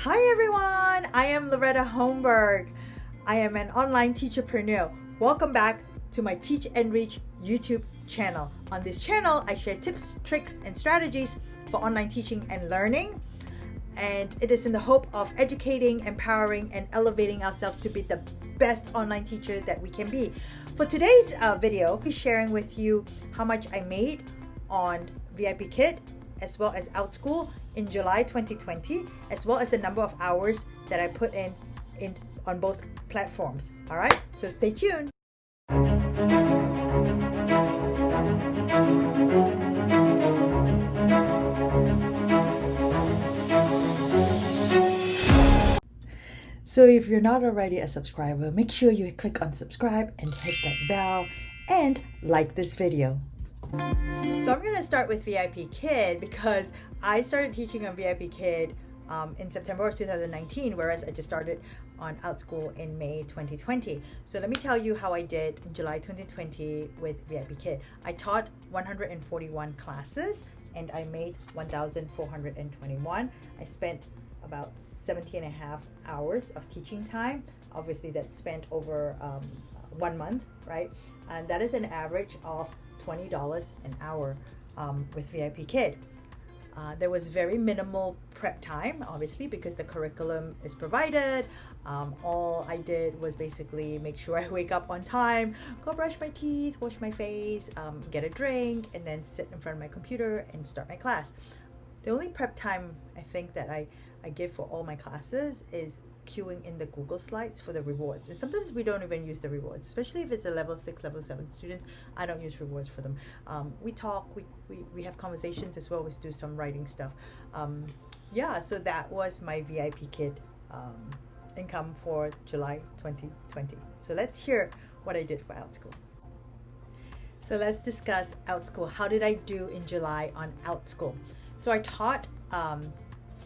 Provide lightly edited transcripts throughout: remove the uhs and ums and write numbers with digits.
Hi everyone, I am Loretta Holmberg. I am an online teacherpreneur. Welcome back to my Teach and Reach YouTube channel. On this channel, I share tips, tricks, and strategies for online teaching and learning. And it is in the hope of educating, empowering, and elevating ourselves to be the best online teacher that we can be. For today's video, I'll be sharing with you how much I made on VIPKID as well as Outschool in July 2020, as well as the number of hours that I put in on both platforms. All right, so stay tuned. So if you're not already a subscriber, make sure you click on subscribe and hit that bell and like this video. So I'm going to start with VIPKID because I started teaching on VIPKID in September of 2019, whereas I just started on Outschool in May 2020. So let me tell you how I did in July 2020 with VIPKID. I taught 141 classes and I made 1,421. I spent about 17 and a half hours of teaching time. Obviously that's spent over 1 month, right? And that is an average of $20 an hour with VIPKID. There was very minimal prep time, obviously, because the curriculum is provided. All I did was basically make sure I wake up on time, go brush my teeth, wash my face, get a drink, and then sit in front of my computer and start my class. The only prep time I think that I give for all my classes is queuing in the Google Slides for the rewards. And sometimes we don't even use the rewards, especially if it's a level 6, level 7 students. I don't use rewards for them. We talk, we have conversations as well. We do some writing stuff. Yeah, so that was my VIPKID income for July 2020. So let's hear what I did for Outschool. So let's discuss Outschool. How did I do in July on Outschool? So I taught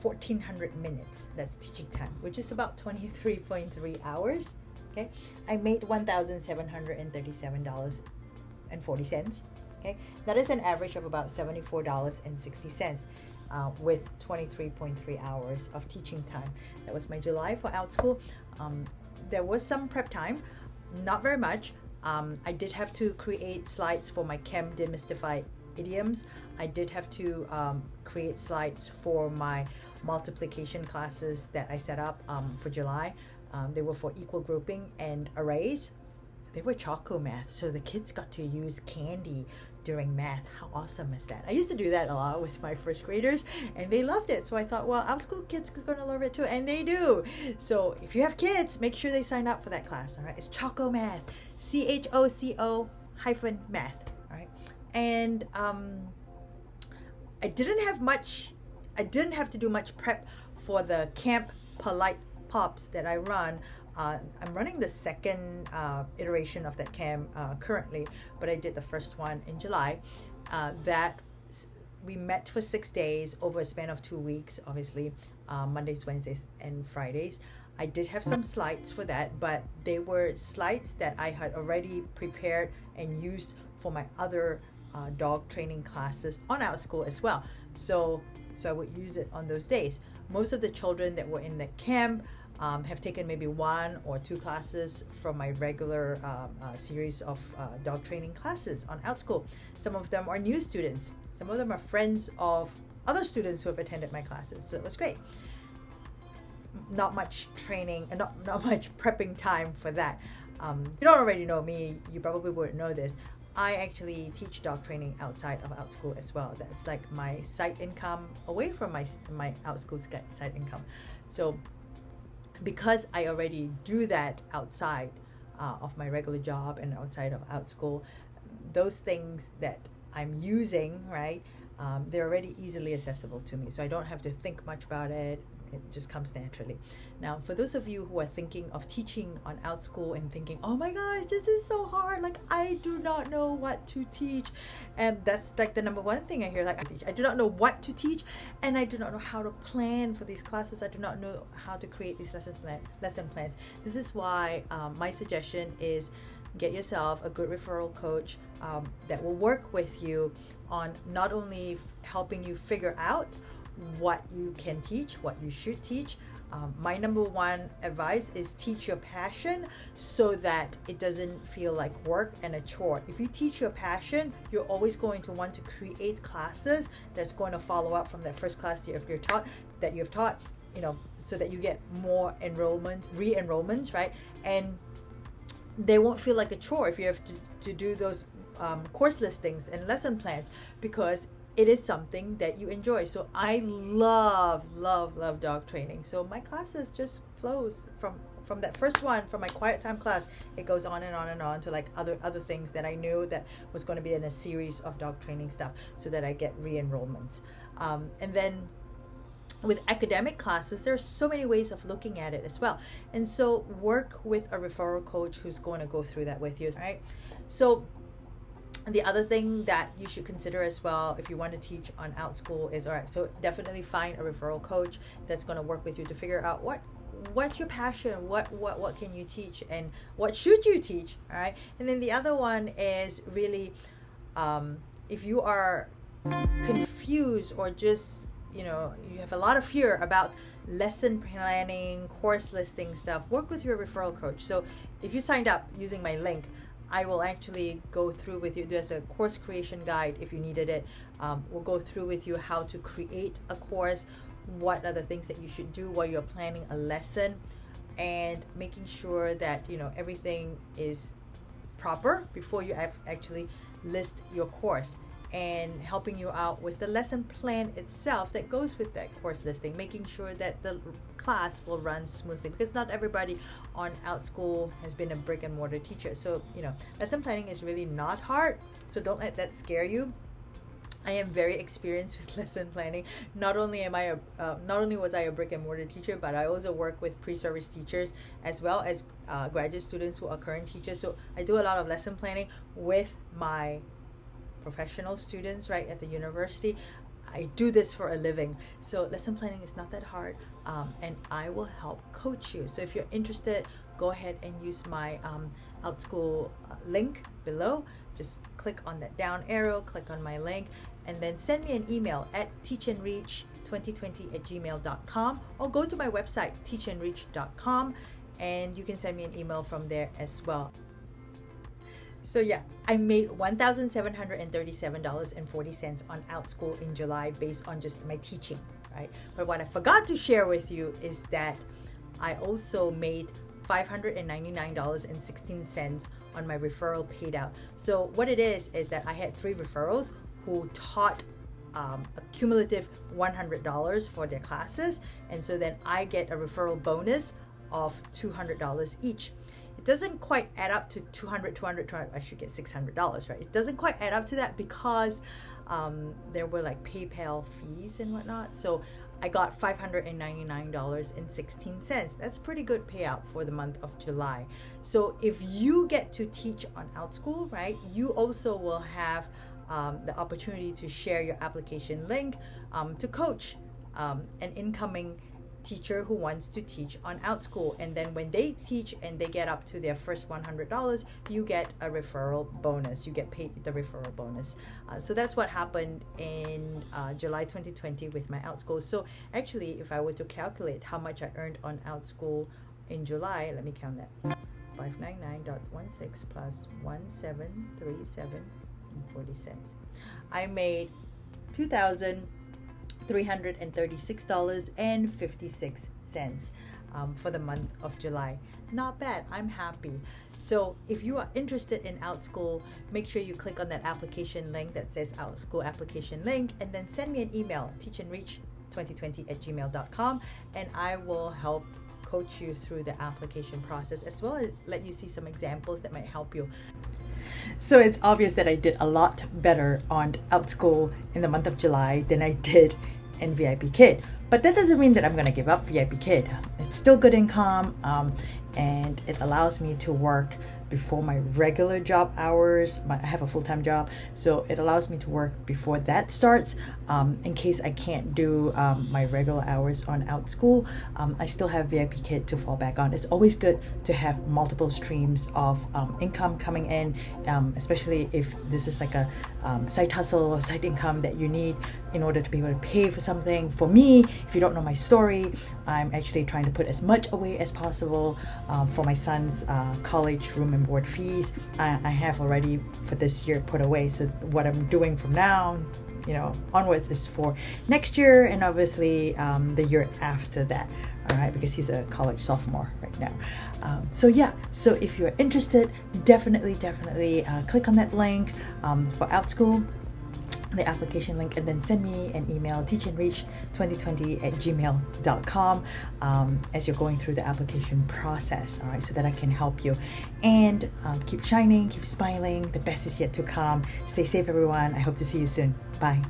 1,400 minutes, that's teaching time, which is about 23.3 hours. Okay, I made $1,737.40. Okay, that is an average of about $74.60 with 23.3 hours of teaching time. That was my July for Outschool. There was some prep time, not very much. I did have to create slides for my Chem Demystify Idioms. I did have to create slides for my multiplication classes that I set up for July. They were for equal grouping and arrays. They were Choco Math, so the kids got to use candy during math. How awesome is that? I used to do that a lot with my first graders and they loved it. So I thought, well, Outschool kids are gonna love it too, and they do. So if you have kids, make sure they sign up for that class. All right, it's Choco Math, CHOCO-math. All right, and I didn't have to do much prep for the Camp Polite Pops that I run. I'm running the second iteration of that camp currently, but I did the first one in July. That we met for 6 days over a span of 2 weeks, obviously, Mondays, Wednesdays, and Fridays. I did have some slides for that, but they were slides that I had already prepared and used for my other dog training classes on Outschool as well. So I would use it on those days. Most of the children that were in the camp have taken maybe 1 or 2 classes from my regular series of dog training classes on Outschool. Some of them are new students. Some of them are friends of other students who have attended my classes. So it was great. Not much training and not much prepping time for that. If you don't already know me, you probably wouldn't know this. I actually teach dog training outside of Outschool as well. That's like my side income away from my Outschool side income. So because I already do that outside of my regular job and outside of Outschool, those things that I'm using, right, they're already easily accessible to me. So I don't have to think much about it. It just comes naturally. Now, for those of you who are thinking of teaching on Outschool and thinking, oh my gosh, this is so hard, like I do not know what to teach, and that's like the number one thing I hear, like I do not know what to teach, and I do not know how to plan for these classes. I do not know how to create these lesson plans. This is why my suggestion is get yourself a good referral coach that will work with you on not only helping you figure out what you can teach, what you should teach, My number one advice is teach your passion so that it doesn't feel like work and a chore. If you teach your passion, you're always going to want to create classes that's going to follow up from that first class you've taught, so that you get more re-enrollments, right? And they won't feel like a chore if you have to do those course listings and lesson plans, because it is something that you enjoy. So I love dog training. So my classes just flows from that first one, from my quiet time class, it goes on and on and on to like other things that I knew that was going to be in a series of dog training stuff, so that I get re-enrollments. And then with academic classes, there's so many ways of looking at it as well. And so work with a referral coach who's going to go through that with you, right? So the other thing that you should consider as well, if you want to teach on Outschool, is, all right, so definitely find a referral coach that's going to work with you to figure out what's your passion, what can you teach, and what should you teach, all right? And then the other one is really, if you are confused or just, you have a lot of fear about lesson planning, course listing stuff, work with your referral coach. So if you signed up using my link, I will actually go through with you. There's a course creation guide if you needed it. We'll go through with you how to create a course, what are the things that you should do while you're planning a lesson, and making sure that everything is proper before you actually list your course, and helping you out with the lesson plan itself that goes with that course listing, making sure that the class will run smoothly, because not everybody on Outschool has been a brick and mortar teacher. So lesson planning is really not hard, so don't let that scare you. I am very experienced with lesson planning. Not only was I a brick and mortar teacher, but I also work with pre-service teachers as well as graduate students who are current teachers. So I do a lot of lesson planning with my professional students right at the university. I do this for a living, so lesson planning is not that hard, and I will help coach you. So if you're interested, go ahead and use my Outschool link below. Just click on that down arrow, click on my link, and then send me an email at teachandreach2020@gmail.com, or go to my website teachandreach.com, and you can send me an email from there as well. So yeah, I made $1,737.40 on Outschool in July based on just my teaching, right? But what I forgot to share with you is that I also made $599.16 on my referral paid out. So what it is that I had 3 referrals who taught a cumulative $100 for their classes, and so then I get a referral bonus of $200 each. It doesn't quite add up to $200. I should get $600, right? It doesn't quite add up to that because there were like PayPal fees and whatnot. So I got $599.16. That's pretty good payout for the month of July. So if you get to teach on Outschool, right, you also will have the opportunity to share your application link to coach an incoming teacher who wants to teach on Outschool. And then when they teach and they get up to their first $100, you get a referral bonus. You get paid the referral bonus. So that's what happened in July 2020 with my Outschool. So actually, if I were to calculate how much I earned on Outschool in July, let me count that. 599.16 plus 1737.40 cents. I made $2,336.56 for the month of July. Not bad. I'm happy. So if you are interested in Outschool, make sure you click on that application link that says Outschool application link, and then send me an email, teachandreach2020@gmail.com, and I will help coach you through the application process, as well as let you see some examples that might help you. So it's obvious that I did a lot better on Outschool in the month of July than I did in VIPKID. But that doesn't mean that I'm going to give up VIPKID. It's still good income, and it allows me to work before my regular job hours. I have a full-time job, so it allows me to work before that starts. In case I can't do my regular hours on Outschool, I still have VIPKID to fall back on. It's always good to have multiple streams of income coming in, especially if this is like a side hustle or side income that you need in order to be able to pay for something. For me, if you don't know my story, I'm actually trying to put as much away as possible for my son's college room and board fees. I have already for this year put away. So what I'm doing from now, onwards is for next year, and obviously the year after that. All right, because he's a college sophomore right now. So if you're interested, definitely click on that link for Outschool, the application link, and then send me an email, teachandreach2020@gmail.com as you're going through the application process, all right, so that I can help you. And keep shining, keep smiling. The best is yet to come. Stay safe, everyone. I hope to see you soon. Bye.